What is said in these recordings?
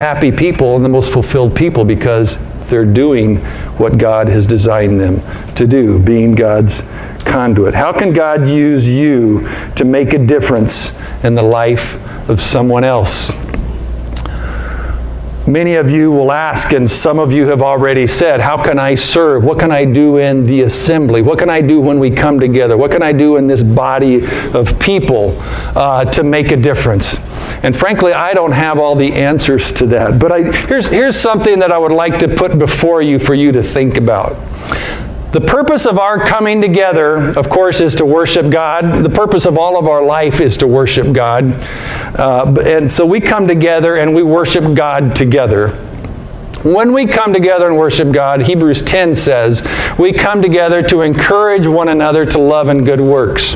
happy people and the most fulfilled people because they're doing what God has designed them to do, being God's conduit. How can God use you to make a difference in the life of someone else? Many of you will ask, and some of you have already said, how can I serve? What can I do in the assembly? What can I do when we come together? What can I do in this body of people to make a difference? And frankly, I don't have all the answers to that. But here's something that I would like to put before you for you to think about. The purpose of our coming together, of course, is to worship God. The purpose of all of our life is to worship God. And so we come together and we worship God together. When we come together and worship God, Hebrews 10 says, we come together to encourage one another to love and good works.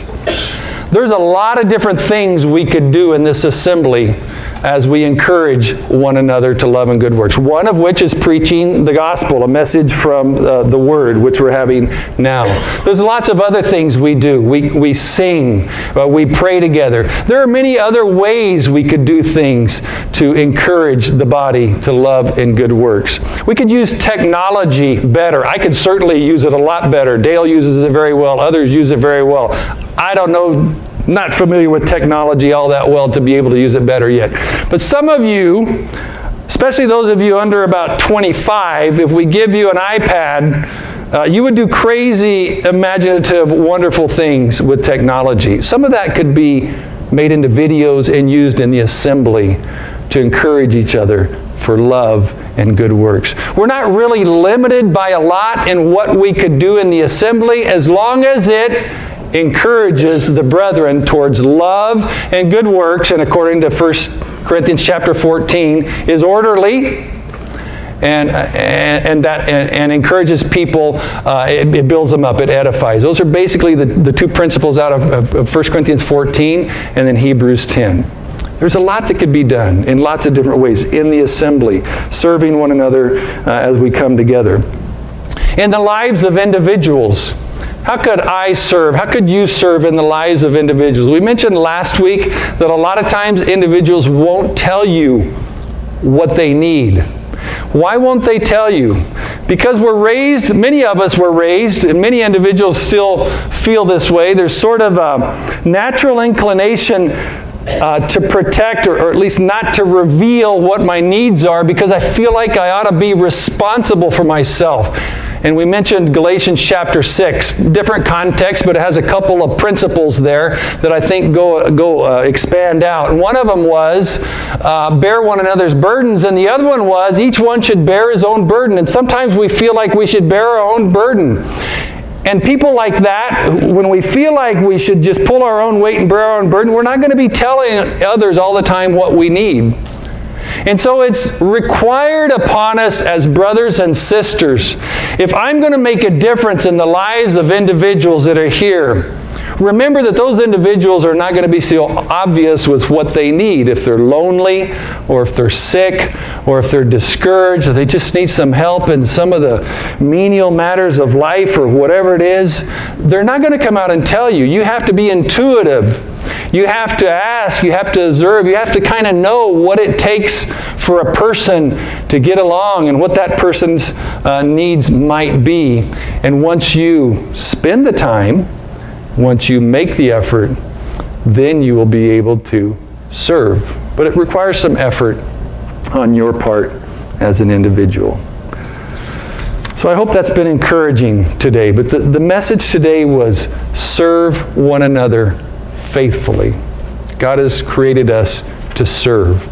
There's a lot of different things we could do in this assembly as we encourage one another to love and good works. One of which is preaching the gospel, a message from the Word, which we're having now. There's lots of other things we do. We sing, we pray together. There are many other ways we could do things to encourage the body to love and good works. We could use technology better. I could certainly use it a lot better. Dale uses it very well. Others use it very well. I don't know, not familiar with technology all that well to be able to use it better yet. But some of you, especially those of you under about 25, if we give you an iPad, you would do crazy, imaginative, wonderful things with technology. Some of that could be made into videos and used in the assembly to encourage each other for love and good works. We're not really limited by a lot in what we could do in the assembly as long as it encourages the brethren towards love and good works, and according to 1 Corinthians chapter 14, is orderly and encourages people. It builds them up. It edifies. Those are basically the two principles out of 1 Corinthians 14 and then Hebrews 10. There's a lot that could be done in lots of different ways in the assembly, serving one another as we come together. In the lives of individuals, how could I serve? How could you serve in the lives of individuals? We mentioned last week that a lot of times individuals won't tell you what they need. Why won't they tell you? Because we're raised, many of us were raised, and many individuals still feel this way. There's sort of a natural inclination to protect or at least not to reveal what my needs are because I feel like I ought to be responsible for myself. And we mentioned Galatians chapter 6, different context, but it has a couple of principles there that I think go expand out. And one of them was bear one another's burdens, and the other one was each one should bear his own burden. And sometimes we feel like we should bear our own burden. And people like that, when we feel like we should just pull our own weight and bear our own burden, we're not going to be telling others all the time what we need. And so it's required upon us as brothers and sisters, if I'm going to make a difference in the lives of individuals that are here, remember that those individuals are not going to be so obvious with what they need. If they're lonely, or if they're sick, or if they're discouraged, or they just need some help in some of the menial matters of life, or whatever it is, they're not going to come out and tell you. You have to be intuitive. You have to ask, you have to observe, you have to kind of know what it takes for a person to get along and what that person's needs might be. And once you spend the time, once you make the effort, then you will be able to serve. But it requires some effort on your part as an individual. So I hope that's been encouraging today. But the message today was serve one another faithfully. God has created us to serve.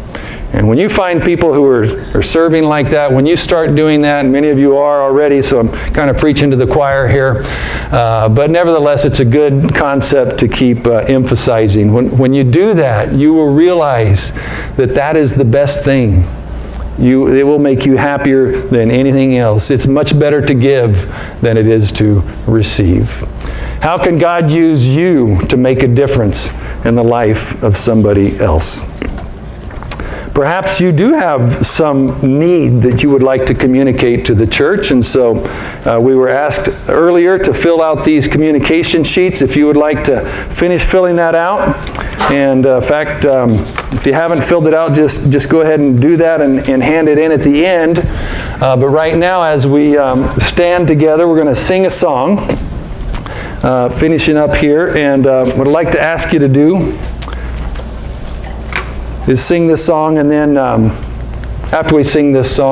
And when you find people who are serving like that, when you start doing that, and many of you are already, so I'm kind of preaching to the choir here, but nevertheless, it's a good concept to keep emphasizing. When you do that, you will realize that that is the best thing. It will make you happier than anything else. It's much better to give than it is to receive. How can God use you to make a difference in the life of somebody else? Perhaps you do have some need that you would like to communicate to the church, and so we were asked earlier to fill out these communication sheets. If you would like to finish filling that out, and in fact, if you haven't filled it out, just go ahead and do that and hand it in at the end. But right now, as we stand together, we're going to sing a song, finishing up here, and what I'd like to ask you to do is sing this song, and then after we sing this song,